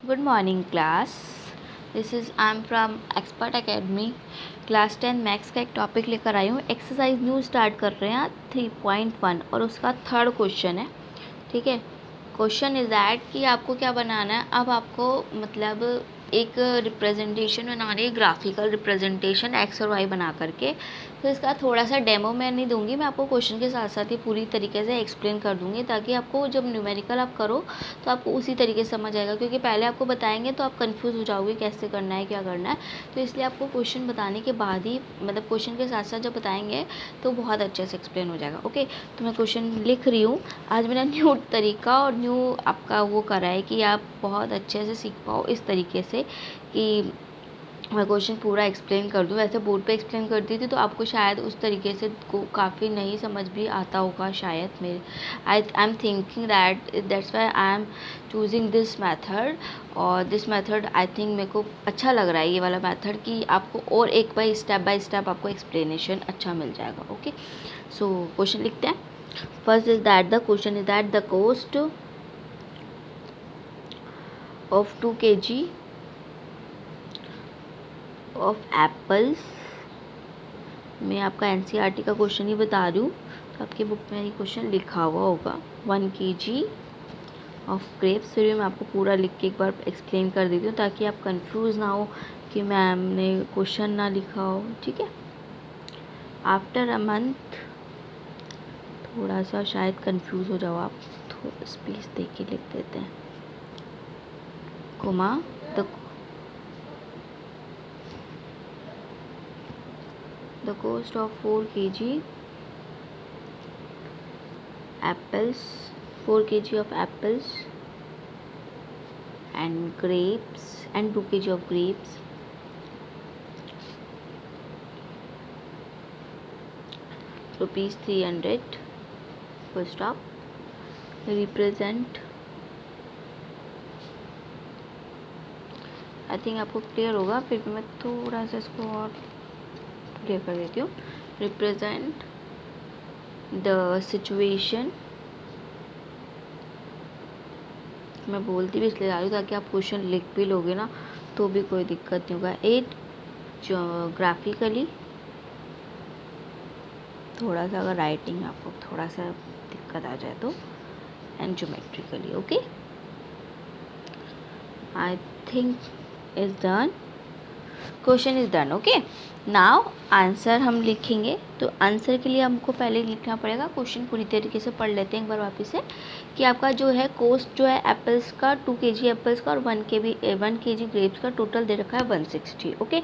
Good morning class. I'm from Expert Academy. Class 10 maths का एक topic लेकर आई हूँ. एक्सरसाइज न्यू स्टार्ट कर रहे हैं 3.1 और उसका थर्ड क्वेश्चन है. ठीक है. क्वेश्चन इज़ दैट कि आपको क्या बनाना है. अब आपको मतलब एक रिप्रेजेंटेशन बनानी है, ग्राफिकल रिप्रेजेंटेशन एक्स और वाई बना करके. तो इसका थोड़ा सा डेमो मैं नहीं दूंगी, मैं आपको क्वेश्चन के साथ साथ ही पूरी तरीके से एक्सप्लेन कर दूंगी, ताकि आपको जब न्यूमेरिकल आप करो तो आपको उसी तरीके से समझ आएगा. क्योंकि पहले आपको बताएंगे तो आप कंफ्यूज हो जाओगे कैसे करना है, क्या करना है. तो इसलिए आपको क्वेश्चन बताने के बाद ही, मतलब क्वेश्चन के साथ साथ जब बताएंगे तो बहुत अच्छे से एक्सप्लेन हो जाएगा. ओके. तो मैं क्वेश्चन लिख रही हूँ. आज मेरा न्यू तरीका और न्यू आपका वो करा है कि आप बहुत अच्छे से सीख पाओ इस तरीके से कि मैं क्वेश्चन पूरा एक्सप्लेन कर दूँ. वैसे बोर्ड पे एक्सप्लेन करती थी तो आपको शायद उस तरीके से को काफ़ी नहीं समझ भी आता होगा शायद. मेरे I am thinking that's why I am choosing this method. और दिस मेथड आई थिंक मेरे को अच्छा लग रहा है, ये वाला मेथड, कि आपको और एक बाई स्टेप आपको एक्सप्लेनेशन अच्छा मिल जाएगा. ओके. सो क्वेश्चन लिखते हैं. First is that the question is that the cost of 2 kg of apples. मैं आपका एनसीईआरटी का क्वेश्चन ही बता रही हूँ, तो आपकी बुक में ये क्वेश्चन लिखा हुआ होगा. 1 kg ऑफ ग्रेप्स. फिर मैं आपको पूरा लिख के एक बार एक्सप्लेन कर देती हूँ ताकि आप कंफ्यूज ना हो कि मैम ने क्वेश्चन ना लिखा हो. ठीक है. आफ्टर अ मंथ, थोड़ा सा शायद कंफ्यूज हो जाओ आप, थोड़ा स्पेस दे के लिख देते हैं. Comma the cost of 4 kg apples, 4 kg of apples and grapes and 2 kg of grapes rupees 300. full stop. represent. I think आपको क्लियर होगा, फिर भी मैं थोड़ा सा इसको और क्लियर कर देती हूँ. Represent the situation. मैं बोलती भी इसलिए जा रही हूँ ताकि आप क्वेश्चन लिख भी लोगे ना तो भी कोई दिक्कत नहीं होगा. एट ग्राफिकली, थोड़ा सा अगर राइटिंग आपको थोड़ा सा दिक्कत आ जाए तो, and geometrically. Okay. I think is done. Question is done. Okay. Now answer हम लिखेंगे. तो आंसर के लिए हमको पहले लिखना पड़ेगा. क्वेश्चन पूरी तरीके से पढ़ लेते हैं एक बार वापस से, कि आपका जो है कॉस्ट जो है एप्पल्स का 2 kg एप्पल्स का और 1 kg ग्रेप्स का टोटल दे रखा है 160. ओके.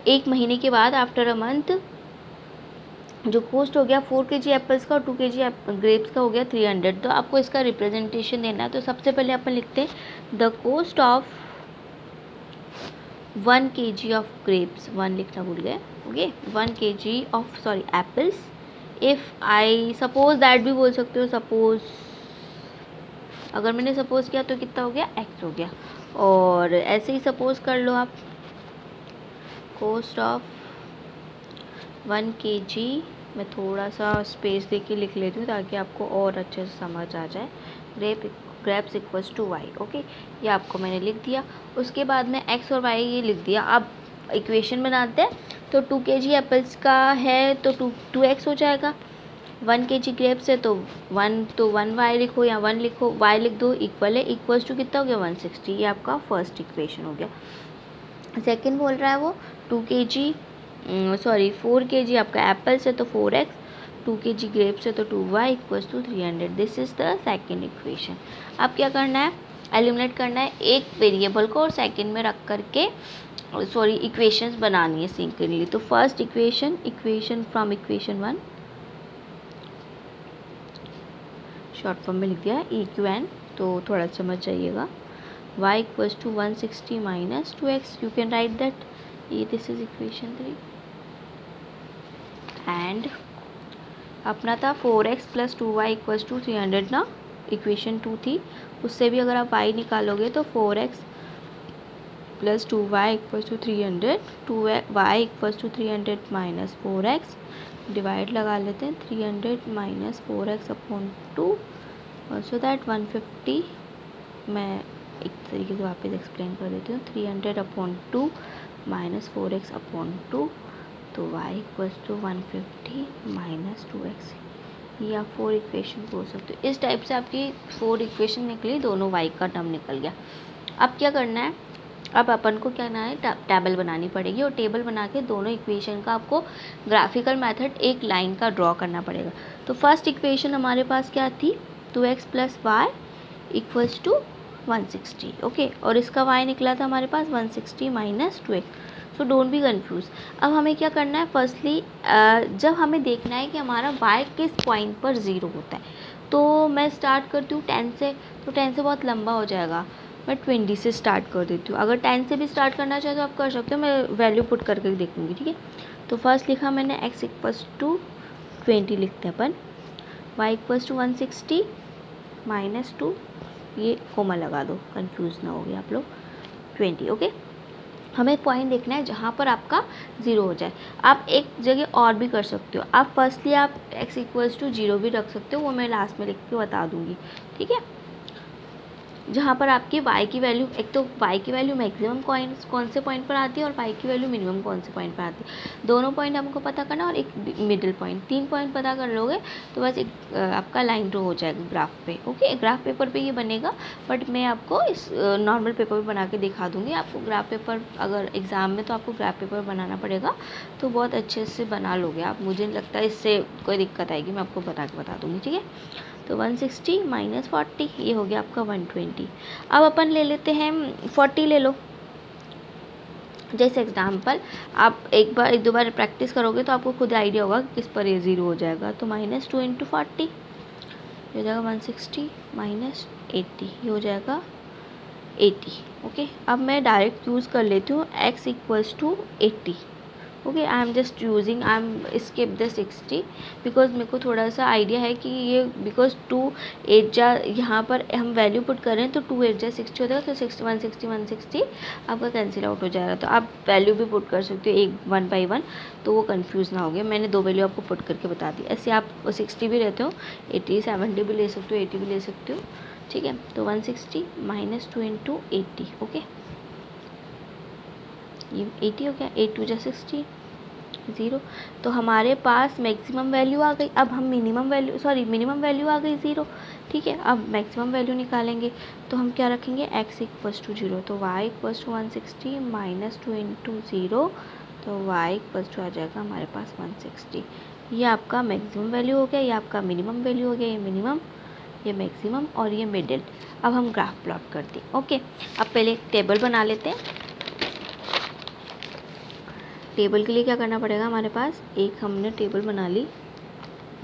एक महीने के बाद आफ्टर अ मंथ जो कॉस्ट हो गया 4 kg एप्पल्स का और 2 kg ग्रेप्स का हो गया 300. तो आपको इसका रिप्रेजेंटेशन देना है. तो सबसे पहले अपन लिखते हैं the cost of 1 kg of grapes. 1 लिखना भूल गए. Okay. 1 kg of apples. If I suppose that भी बोल सकते हो. सपोज अगर मैंने सपोज किया तो कितना हो गया, एक्स हो गया. और ऐसे ही सपोज कर लो आप. कॉस्ट ऑफ 1 kg, मैं थोड़ा सा स्पेस दे के लिख लेती हूँ ताकि आपको और अच्छे से समझ आ जाए. Grapes equals to Y. Okay. ये आपको मैंने लिख दिया. उसके बाद में एक्स और वाई ये लिख दिया. अब इक्वेशन बनाते हैं. तो 2 kg एप्पल्स का है तो 2x हो जाएगा. 1 kg ग्रेप्स है तो 1 वाई लिखो या 1 लिखो, वाई लिख दो. इक्वल है, इक्वल्स टू कितना हो गया 160. ये आपका फर्स्ट इक्वेशन हो गया. सेकेंड बोल रहा है वो 4 kg आपका एप्पल्स है तो 4x, 2 kg ग्रेप्स है तो 2y equals to 300. This is the second equation. अब क्या करना है, एलिमिनेट करना है एक वेरिएबल को और सेकेंड में रख करके इक्वेशंस बनानी है सीख के लिए. तो first equation from equation 1 short form में लिख दिया EQN. तो थोड़ा समझ जाइएगा. y equals to 160 minus 2x. You can write that. This is equation 3. And अपना था 4x plus 2y equals to 300 ना. इक्वेशन 2 थी, उससे भी अगर आप y निकालोगे तो 4x plus 2y equals to 300. 2y equals to 300 minus 4x. Divide लगा लेते हैं. 300 minus 4x upon 2, so that 150. मैं एक तरीके से वापस एक्सप्लेन कर देती हूँ। 300/2 माइनस 4x/2, तो y equals to 150 minus 2x। ये आप 4 इक्वेशन बोल सकते हो। इस टाइप से आपकी 4 इक्वेशन निकली, दोनों y का टर्म निकल गया। अब क्या करना है, अब अपन को क्या करना है, टेबल बनानी पड़ेगी और टेबल बना के दोनों इक्वेशन का आपको ग्राफिकल मेथड एक लाइन का ड्रॉ करना पड़ेगा। तो फर्स्ट इक्वेशन हमारे पास क्या थी, 2x plus Y equals to 160, okay. और इसका y निकला था हमारे पास 160 minus 2x। So don't be confuse. अब हमें क्या करना है, फर्स्टली जब हमें देखना है कि हमारा y किस पॉइंट पर 0 होता है, तो मैं स्टार्ट करती हूँ 10 से। तो 10 से बहुत लंबा हो जाएगा, मैं 20 से स्टार्ट कर देती हूँ। अगर 10 से भी स्टार्ट करना चाहे तो आप कर सकते हो, मैं वैल्यू पुट करके देखूँगी, ठीक है। तो फर्स्ट लिखा मैंने x इक्वल्स टू 20 लिखते हैं अपन, y इक्वल्स टू 160 माइनस 2, ये कोमा लगा दो, कंफ्यूज ना हो गया आप लोग, 20, ओके। हमें पॉइंट देखना है जहाँ पर आपका 0 हो जाए। आप एक जगह और भी कर सकते हो, आप फर्स्टली आप x इक्वल्स टू 0 भी रख सकते हो, वो मैं लास्ट में लिख के बता दूँगी, ठीक है। जहाँ पर आपकी y की वैल्यू, एक तो y की वैल्यू मैक्सिमम कौन से पॉइंट पर आती है और y की वैल्यू मिनिमम कौन से पॉइंट पर आती है, दोनों पॉइंट हमको पता करना और एक मिडिल पॉइंट, 3 पॉइंट पता कर लोगे तो बस एक आपका लाइन ड्रॉ हो जाएगा ग्राफ पे, ओके। ग्राफ पेपर पे ये बनेगा, बट मैं आपको इस नॉर्मल पेपर पे बना के दिखा दूँगी। आपको ग्राफ पेपर, अगर एग्ज़ाम में तो आपको ग्राफ पेपर बनाना पड़ेगा, तो बहुत अच्छे से बना लोगे आप, मुझे नहीं लगता इससे कोई दिक्कत आएगी, मैं आपको बना के बता दूँगी, ठीक है। तो 160 माइनस 40, ये हो गया आपका 120। अब अपन ले लेते हैं 40 ले लो। जैसे एग्जाम्पल आप एक दो बार प्रैक्टिस करोगे तो आपको खुद आइडिया होगा कि किस पर ये 0 हो जाएगा। तो माइनस 2 इंटू 40, ये हो जाएगा 160 माइनस 80, ये हो जाएगा 80, ओके। अब मैं डायरेक्ट यूज़ कर लेती हूँ x equals to 80, okay. I am just using, I am skip the 60 because मेरे को थोड़ा सा आइडिया है कि ये, बिकॉज 2 8 जा, यहाँ पर हम वैल्यू पुट कर रहे हैं तो 2 8 जा 60 हो जाएगा, तो 160 आपका कैंसिल आउट हो जाएगा। तो आप वैल्यू भी पुट कर सकते हो एक 1 बाई 1, तो वो कंफ्यूज ना हो गया। मैंने 2 वैल्यू आपको पुट करके बता दी। ऐसे आप 60 भी रहते हो, 80 70 भी ले सकते हो, 80 भी ले सकते हो, ठीक है। तो 160 माइनस 2 इंटू 80, ओके। ये 80 हो गया, 8 2 जा 60, 0। तो हमारे पास मैक्सिमम वैल्यू आ गई। अब हम मिनिमम वैल्यू आ गई 0, ठीक है। अब मैक्सिमम वैल्यू निकालेंगे तो हम क्या रखेंगे, x इक्वल्स टू 0, तो y equals to 160 minus 2 into 0, तो y इक्वल्स टू आ जाएगा हमारे पास 160। ये आपका मैक्सिमम वैल्यू हो गया, ये आपका मिनिमम वैल्यू हो गया, ये मिनिमम, ये मैक्सिमम और ये मिडिल। अब हम ग्राफ प्लॉट करते हैं, ओके। अब पहले एक टेबल बना लेते हैं। टेबल के लिए क्या करना पड़ेगा, हमारे पास एक हमने टेबल बना ली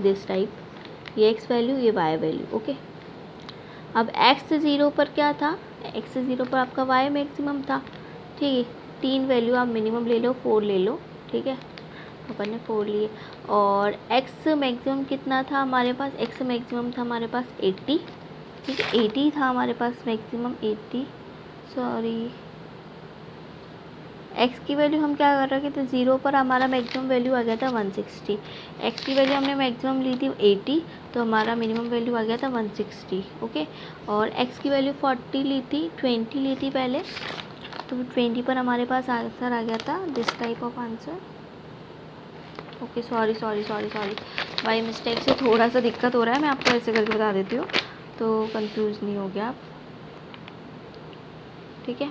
दिस टाइप, ये x वैल्यू, ये y वैल्यू, ओके। अब x से 0 पर क्या था, x से 0 पर आपका y मैक्सिमम था, ठीक है। 3 वैल्यू आप मिनिमम ले लो, 4 ले लो, ठीक है। अपन ने 4 लिए। और x मैक्सिमम कितना था हमारे पास, x मैक्सिमम था हमारे पास 80, ठीक है। 80 था हमारे पास मैक्सिमम, 80, सॉरी, x की वैल्यू हम क्या कर रहे थे, तो 0 पर हमारा मैक्सिमम वैल्यू आ गया था 160। x की वैल्यू हमने मैक्सिमम ली थी 80, तो हमारा मिनिमम वैल्यू आ गया था 160, ओके। और x की वैल्यू 40 ली थी, 20 ली थी पहले, तो 20 पर हमारे पास आंसर आ गया था this type of answer, okay. Sorry by mistake से थोड़ा सा दिक्कत हो रहा है, मैं आपको ऐसे करके बता देती हूँ तो कंफ्यूज नहीं हो गया आप, ठीक है।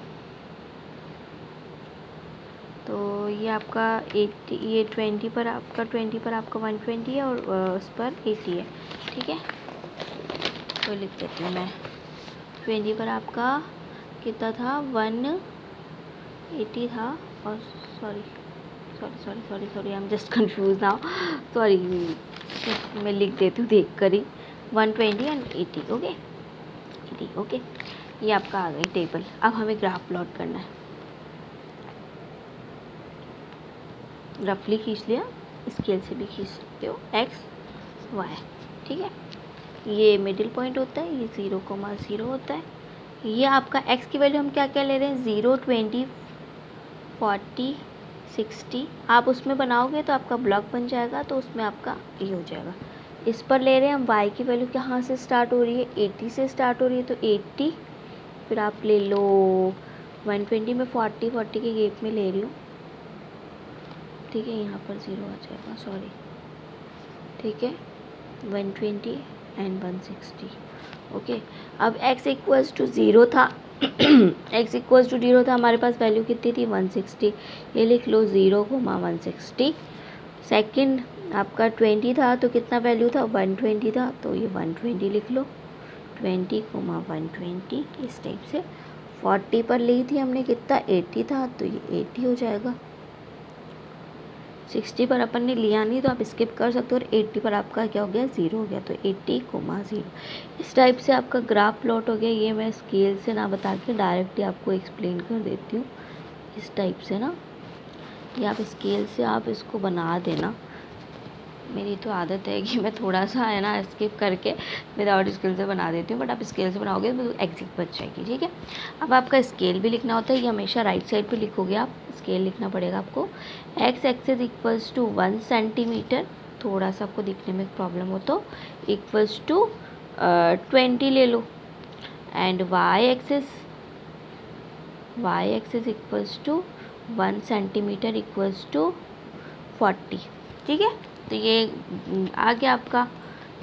तो ये आपका 80, ये 20 पर आपका 120 है और उस पर 80 है, ठीक है। तो लिख देती हूँ मैं, 20 पर आपका कितना था, 180 था, और sorry I am just confuse now, sorry. मैं लिख देती हूँ देख कर ही, 120 एंड 80, ओके, 80, ओके। ये आपका आ गई टेबल। अब हमें ग्राफ प्लॉट करना है, रफली खींच लिया, स्केल से भी खींच सकते हो, x y, ठीक है। ये मिडिल पॉइंट होता है, ये 0,0 होता है। ये आपका x की वैल्यू हम क्या क्या ले रहे हैं, 0 20 40 60, आप उसमें बनाओगे तो आपका ब्लॉक बन जाएगा, तो उसमें आपका ये हो जाएगा। इस पर ले रहे हैं हम y की वैल्यू, कहाँ से स्टार्ट हो रही है, 80 से स्टार्ट हो रही है, तो 80 फिर आप ले लो 120 में 40 के गैप में ले रही हूँ, ठीक है। यहाँ पर 0 आ जाएगा, सॉरी, ठीक है। 120 एंड 160, ओके। अब x इक्वल्स टू 0 था x इक्वल्स टू 0 था, हमारे पास वैल्यू कितनी थी 160, ये लिख लो 0,160। सेकंड आपका 20 था तो कितना वैल्यू था 120 था, तो ये 120 लिख लो, 20,120 इस टाइप से। 40 पर ली थी हमने कितना 80 था, तो ये 80 हो जाएगा। 60 पर अपन ने लिया नहीं तो आप स्किप कर सकते हो, और 80 पर आपका क्या हो गया 0 हो गया, तो 80,0 इस टाइप से आपका ग्राफ प्लॉट हो गया। ये मैं स्केल से ना बता के डायरेक्टली आपको एक्सप्लेन कर देती हूँ इस टाइप से ना, ये आप स्केल से आप इसको बना देना। मेरी तो आदत है कि मैं थोड़ा सा है ना स्किप करके विदाउट स्केल से बना देती हूँ, बट आप स्केल से बनाओगे तो एग्जैक्ट बच जाएगी, ठीक है। अब आपका स्केल भी लिखना होता है, ये हमेशा राइट साइड पे लिखोगे आप, स्केल लिखना पड़ेगा आपको। X axis equals to 1 centimetre, थोड़ा सा आपको दिखने में प्रॉब्लम हो तो इक्वल्स टू 20 ले लो, and Y axis equals to 1 centimetre equals to 40, ठीक है। तो ये आ गया आपका,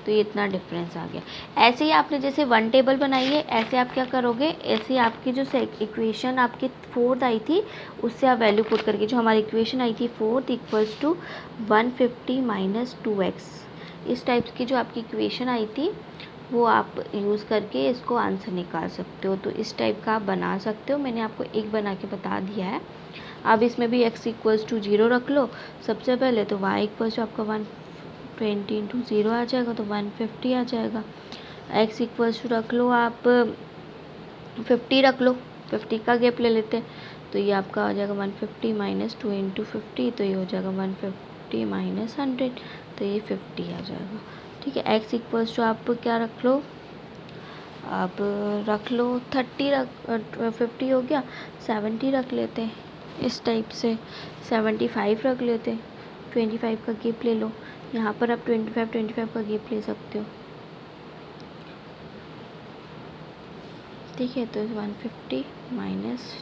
तो ये इतना डिफरेंस आ गया। ऐसे ही आपने जैसे 1 टेबल बनाई है, ऐसे आप क्या करोगे, ऐसे आपकी जो इक्वेशन आपकी 4th आई थी उससे आप वैल्यू पुट करके, जो हमारी इक्वेशन आई थी 4th equals to 150 minus 2x, इस टाइप की जो आपकी इक्वेशन आई थी वो आप यूज़ करके इसको आंसर निकाल सकते हो। तो इस टाइप का आप बना सकते हो, मैंने आपको एक बना के बता दिया है। अब इसमें भी x इक्वल्स टू 0 रख लो सबसे पहले, तो y इक्वल्स टू आपका 120 इंटू 0 आ जाएगा, तो 150 आ जाएगा। x इक्वल्स टू रख लो आप 50 रख लो, 50 का गैप ले लेते हैं, तो ये आपका आ जाएगा 150 माइनस 2 इंटू 50, तो ये हो जाएगा 150 माइनस 100, तो ये 50 आ जाएगा, ठीक है। x इक्वल्स टू आप क्या रख लो, अब रख लो 50 हो गया, 70 रख लेते हैं इस टाइप से, 75 रख लेते हैं, 25 का गैप ले लो, यहाँ पर आप 25 का गैप ले सकते हो, ठीक है। तो 150 माइनस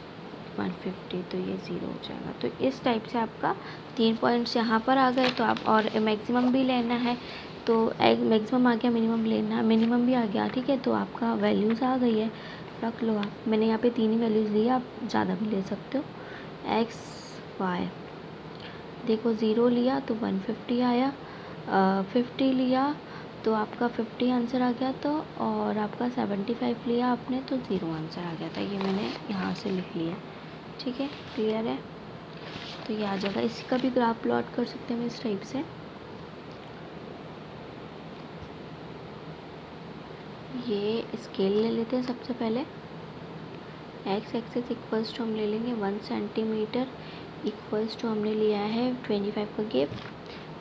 150, तो ये 0 हो जाएगा। तो इस टाइप से आपका 3 पॉइंट्स यहाँ पर आ गए। तो आप और मैक्सिमम भी लेना है, तो मैक्सिमम आ गया, मिनिमम लेना, मिनिमम भी आ गया, ठीक है। तो आपका वैल्यूज़ आ गई है, रख लो आप। मैंने यहाँ पे 3 ही वैल्यूज़ ली है, आप ज़्यादा भी ले सकते हो। एक्स वाई देखो 0 लिया तो 150 आया, 50 लिया तो आपका 50 आंसर आ गया, तो और आपका 75 लिया आपने तो 0 आंसर आ गया था। ये मैंने यहाँ से लिख लिया, ठीक है, क्लियर है। तो ये आ जाएगा, इसी का भी ग्राफ प्लॉट कर सकते हैं हम इस टाइप से। ये स्केल ले लेते हैं सबसे पहले, एक्स एक्सिस इक्वल्स टू हम ले लेंगे 1 सेंटीमीटर इक्वल्स टू हमने लिया है 25 का गैप,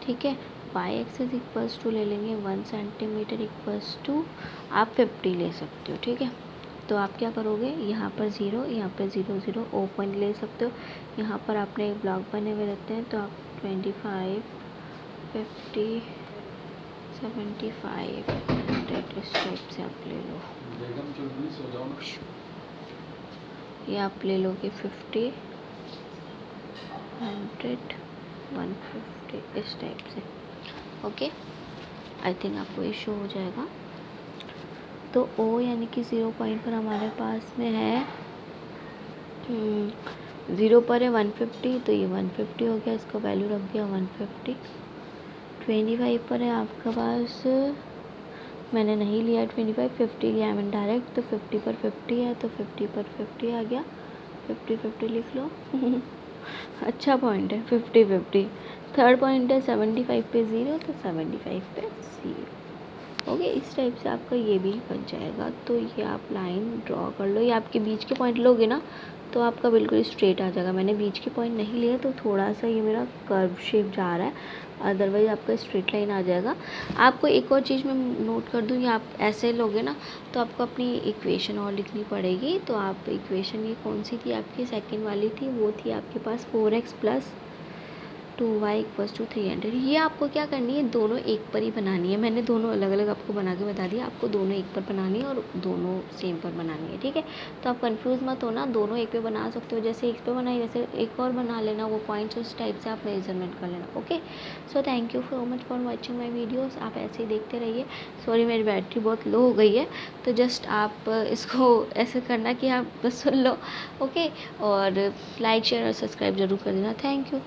ठीक है। वाई एक्सिस इक्वल्स टू ले लेंगे 1 सेंटीमीटर इक्वल्स टू आप 50 ले सकते हो, ठीक है। तो आप क्या करोगे, यहाँ पर 0, यहाँ पर 0 0 ओ पॉइंट ले सकते हो। यहाँ पर आपने एक ब्लॉक बने हुए रहते हैं, तो आप 25 50 75 100 इस टाइप से आप ले लो, ये आप ले लोगे 50 100 150 इस टाइप से, ओके। आई थिंक आपको ये शो हो जाएगा। तो O यानी कि 0 पॉइंट पर हमारे पास में है 0 पर है 150, तो ये 150 हो गया, इसका वैल्यू रख दिया 150। 25 पर है आपके पास, मैंने नहीं लिया 25, 50 लिया मैंने डायरेक्ट, तो 50 पर 50 है, तो 50 पर 50 आ गया, 50 50 लिख लो अच्छा पॉइंट है 50 50। थर्ड पॉइंट है 75 पे 0, तो 75 पे 0, ओके। इस टाइप से आपका ये भी बन जाएगा। तो ये आप लाइन ड्रॉ कर लो, ये आपके बीच के पॉइंट लोगे ना तो आपका बिल्कुल स्ट्रेट आ जाएगा। मैंने बीच के पॉइंट नहीं लिए तो थोड़ा सा ये मेरा कर्व शेप जा रहा है, अदरवाइज़ आपका स्ट्रेट लाइन आ जाएगा। आपको एक और चीज़ मैं नोट कर दूँ, ये आप ऐसे लोगे ना तो आपको अपनी इक्वेशन और लिखनी पड़ेगी। तो आप इक्वेशन ये कौन सी थी आपकी, सेकंड वाली थी, वो थी आपके पास 4x plus 2y equals to 300। ये आपको क्या करनी है, दोनों एक पर ही बनानी है। मैंने दोनों अलग अलग आपको बना के बता दिया, आपको दोनों एक पर बनानी है और दोनों सेम पर बनानी है, ठीक है। तो आप कंफ्यूज मत होना, दोनों एक पे बना सकते हो, जैसे एक पे बनाई वैसे एक और बना लेना, वो पॉइंट्स उस टाइप से आप मेजरमेंट कर लेना। Okay, so thank you so much for watching my videos. आप ऐसे ही देखते रहिए। सॉरी मेरी बैटरी बहुत लो हो गई है, तो जस्ट आप इसको ऐसे करना कि आप बस सुन लो। ओके, और लाइक शेयर और सब्सक्राइब जरूर कर देना। Thank you.